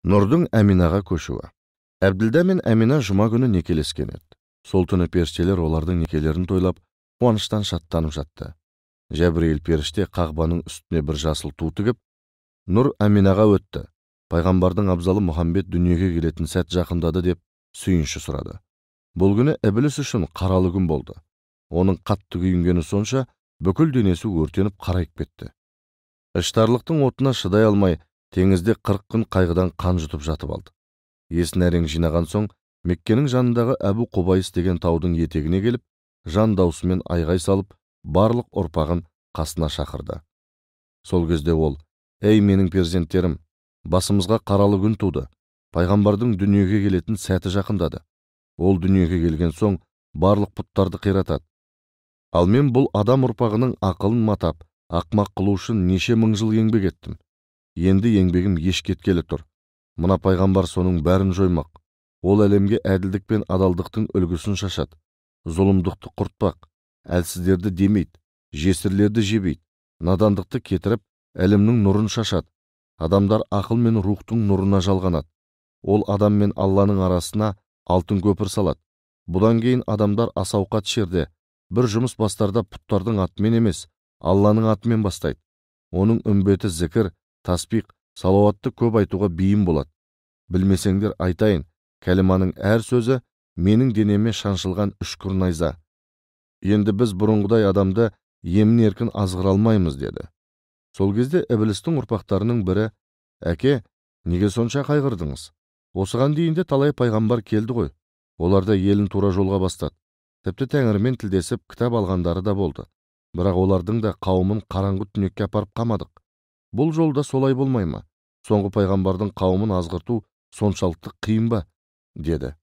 Нұрдың Әминаға көшуі. Әбділда мен Әмина жұма күні некелескен еді. Сол түні періштелер олардың некелерін тойлап, қуаныштан шаттанып жатты. Жәбірейіл періште қағбаның үстіне бір жасыл ту тігіп, Нұр Әминаға өтті. Пайғамбардың абзалы Мұхаммед дүниеге келетін сәт жақындады деп сүйінші сұрады. Бұл күні Ібліс үшін қаралы күн болды. Оның қатты күйінгені сонша, бүкіл денесі өртеніп қарайып кетті. Іштарлықтың отына шыдай алмай, теңізде 40 күн қайғыдан қан жұтып жатып алды. Есін әрең жинаған соң, Меккенің жанындағы Әбу Құбайыс деген таудың етегіне келіп, жан даусымен айғай салып, барлық ұрпағын қасына шақырды. Сол кезде ол: «Ей менің перзенттерім, басымызға қаралы күн туды. Пайғамбардың дүниеге келетін сәті жақындады. Ол дүниеге келген соң, барлық пұттарды қиратады. Ал мен бұл адам ұрпағының ақылын матап, ақмақ қылу үшін неше мың жыл еңбек еттім. Енді еңбегім еш кеткелі тұр. Мына пайғамбар соның бәрін жоймақ. Ол әлемге әділдік пен адалдықтың үлгісін шашады. Зұлымдықты құртпақ, әлсіздерді демейді, жесірлерді жебейді, надандықты кетіріп, әлемнің нұрын шашады. Адамдар ақыл мен рухтың нұрына жалғанады. Ол адам мен Алланың арасына алтын көпір салады. Бұдан кейін адамдар ас-ауқат ішерде, бір жұмыс бастарда пұттардың атымен емес, Алланың атымен бастайды. Оның үмбеті зікір, таспиқ, салауатты көп айтуға бейім болады. Білмесеңдер айтайын, кәлиманың әр сөзі менің денеме шаншылған үшкір найза. Енді біз бұрынғыдай адамды емін-еркін азғыра алмаймыз», деді. Сол кезде Іблістің ұрпақтарының бірі: «Әке, неге сонша қайғырдыңыз? Осыған дейін де талай пайғамбар келді ғой. Олар да елін тура жолға бастады. Тіпті Тәңірмен тілдесіп, кітап алғандары да болды. Бірақ олардың да қауымын қараңғы түнекке апарып қамадық. Бұл жолда солай болмай ма? Соңғы пайғамбардың қауымын азғырту соншалықты қиын ба?» деді.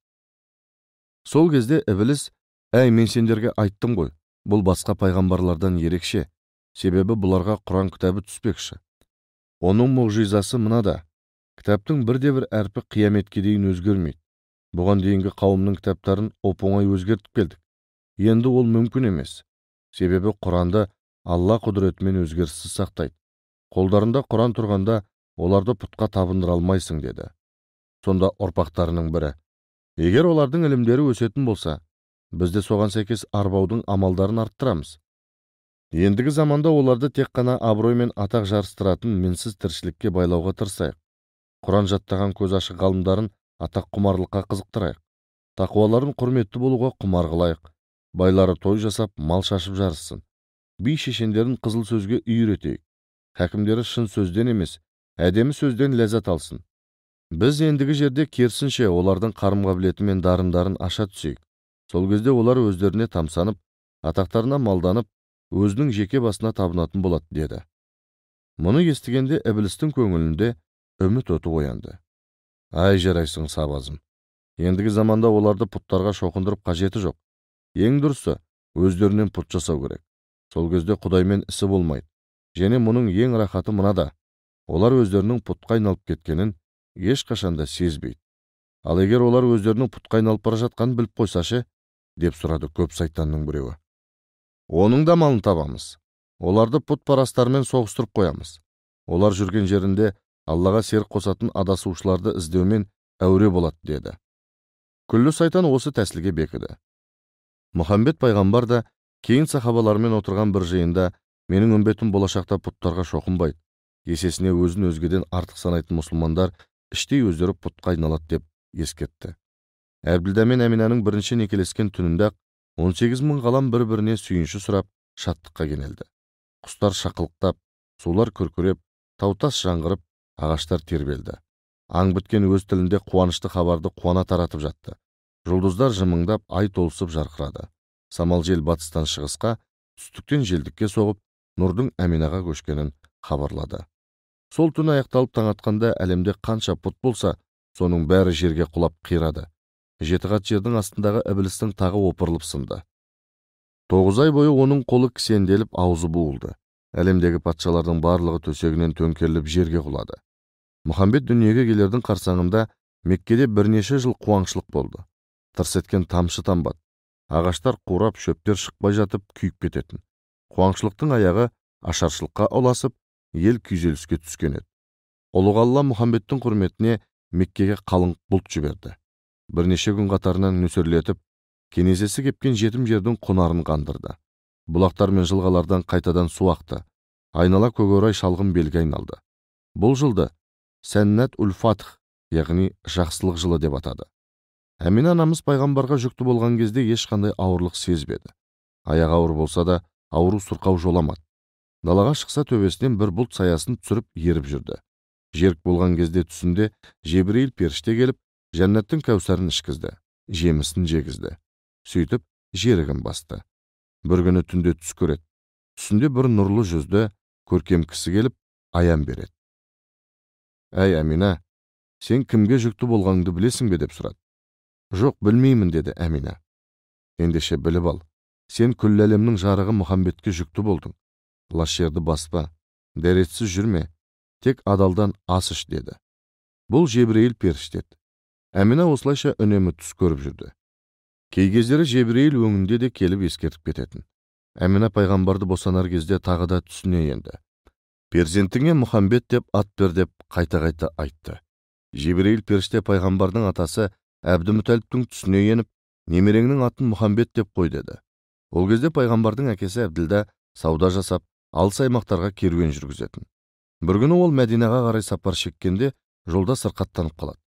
Сол кезде Ібліс: «Әй, мен сендерге айттым ғой, бұл басқа пайғамбарлардан ерекше. Себебі бұларға Құран кітабы түспекші. Оның мұғжизасы мынада: кітаптың бірде-бір әрпі қияметке дейін өзгермейді. Бұған дейінгі қауымның кітаптарын оп-оңай өзгертіп келдік. Енді ол мүмкін емес. Себебі Құранды Алла құдіретімен өзгеріссіз сақтайды. Қолдарында Құран тұрғанда оларды пұтқа табындыра алмайсың», деді. Сонда ұрпақтарының бірі: «Егер олардың ілімдері өсетін болса, біз де соған сәйкес арбаудың амалдарын арттырамыз. Ендігі заманда оларды тек қана абырой мен атақ жарыстыратын мінсіз тіршілікке байлауға тырысайық. Құран жаттаған көз ашық ғалымдарын атақ құмарлыққа қызықтырайық. Тақуаларын құрметті болуға құмар қылайық. Байлары той жасап, мал шашып жарыссын. Би шешендерін қызыл сөзге үйретейік. Хәкімдері шын сөзден емес, әдемі сөзден ләззат алсын. Біз ендігі жерде керісінше олардың қарым-қабілеті мен дарындарын аша түсейік. Сол кезде олар өздеріне тамсанып, атақтарына малданып, өзінің жеке басына табынатын болады», деді. Мұны естігенде Іблістің көңілінде үміт оты оянды. «Ай, жарайсың сабазым. Ендігі заманда оларды пұттарға шоқындырып қажеті жоқ. Ең дұрысы, өздерінен пұт жасау керек. Сол кезде Құдаймен ісі болмайды. Және мұның ең рахаты мынада: олар өздерінің пұтқа айналып кеткенін ешқашанда сезбейді. Ал егер олар өздерінің пұтқа айналып бара жатқанын біліп қойсашы?» деп сұрады көп сайтанның біреуі. «Оның да малын табамыз. Оларды пұт парастармен соғыстырып қоямыз. Олар жүрген жерінде Аллаға серік қосатын адасушыларды іздеумен әуре болады», деді. Күллі сайтан осы тәсілге бекіді. Мұхаммед пайғамбар да кейін сахабалармен отырған бір жиында: «Менің үмбетім болашақта пұттарға шоқынбайды. Есесіне өзін өзгеден артық санайтын мұсылмандар іштей өздері пұтқа айналады», деп ескертті. Әбділда мен Әминаның бірінші некелескен түнінде 18 мың ғалам бір-біріне сүйінші сұрап, шаттыққа кенелді. Құстар шақылықтап, сулар күркіреп, таутас жаңғырып, ағаштар тербелді. Аң біткен өз тілінде қуанышты хабарды қуана таратып жатты. Жұлдыздар жымыңдап, ай толысып жарқырады. Самал жел батыстан шығысқа, түстіктен желдікке соғып, Нұрдың Әминаға көшкенін хабарлады. Сол түн аяқталып таң атқанда әлемде қанша пұт болса, соның бәрі жерге құлап қирады. 7 қат жердің астындағы Іблістің тағы опырылып сынды. 9 ай бойы оның қолы кісенделіп, аузы буылды. Әлемдегі патшалардың барлығы төсегінен төңкеріліп жерге құлады. Мұхаммед дүниеге келердің қарсаңында Меккеде бірнеше жыл қуаңшылық болды. Тырс еткен тамшы тамбады. Ағаштар қурап, шөптер шықпай жатып күйіп кететін. Қуаңшылықтың аяғы ашаршылыққа ұласып, ел күйзеліске түскен еді. Ұлық Алла Мұхаммедтің құрметіне Меккеге қалың бұлт жіберді. Бірнеше күн қатарынан нөсерлетіп, кенезесі кепкен жетім жердің құнарын қандырды. Бұлақтар мен жылғалардан қайтадан су ақты. Айнала көгорай шалғын белге айналды. Бұл жылды Сәннәт Уль-Фатх, яғни жақсылық жылы деп атады. Әмина анамыз пайғамбарға жүкті болған кезде ешқандай ауырлық сезбеді. Аяқ ауыр болса да, ауру сұрқау жоламады. Далаға шықса төбесінен бір бұлт саясын түсіріп еріп жүрді. Жерік болған кезде түсінде Жебірейіл періште келіп, жәннаттың кәусарын ішкізді, жемісін жегізді. Сөйтіп, жерігін басты. Бір күні түнде түс көреді. Түсінде бір нұрлы жүзді, көркем кісі келіп, аян береді. «Әй, Әмина, сен кімге жүкті болғаныңды білесің бе?» деп сұрады. «Жоқ, білмеймін», деді Әмина. «Ендеше біліп ал, сен күллі әлемнің жарығы Мұхаммедке жүкті болдың. Лас жерді баспа, дәретсіз жүрме, тек адалдан ас іш», деді. Бұл Жебірейіл періштет. Әмина осылайша үнемі түс көріп жүрді. Кей кездері Жебірейіл өңінде де келіп ескертіп кететін. Әмина пайғамбарды босанар кезде тағы да түсіне енді. «Перзентіңе Мұхаммед деп ат бер» деп қайта-қайта айтты. Жебірейіл періште пайғамбардың атасы Әбдімүтәліптің түсіне еніп, немереңнің атын Мұхаммед деп қой деді. Ол кезде пайғамбардың әкесі Әбділда сауда жасап, алыс аймақтарға керуен жүргізетін. Бір күні ол Мәдинаға қарай сапар шеккенде жолда сырқаттанып қалады.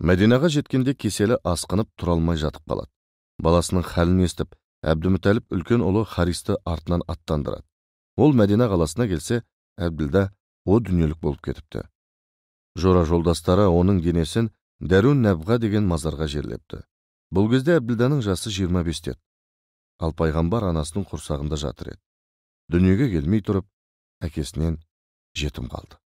Мәдинаға жеткенде кеселі асқынып тұра алмай жатып қалады. Баласының хәлін естіп, Әбдімүтәліп үлкен ұлы Харисті артынан аттандырады. Ол Мәдина қаласына келсе, Әбділда о дүниелік болып кетіпті. Жора жолдастары оның денесін Дәрун Нәбға деген мазарға жерлепті. Бұл кезде Әбділданың жасы 25 еді. Ал пайғамбар анасының құрсағында жатыр еді. Дүниеге келмей тұрып, әкесінен жетім қалды.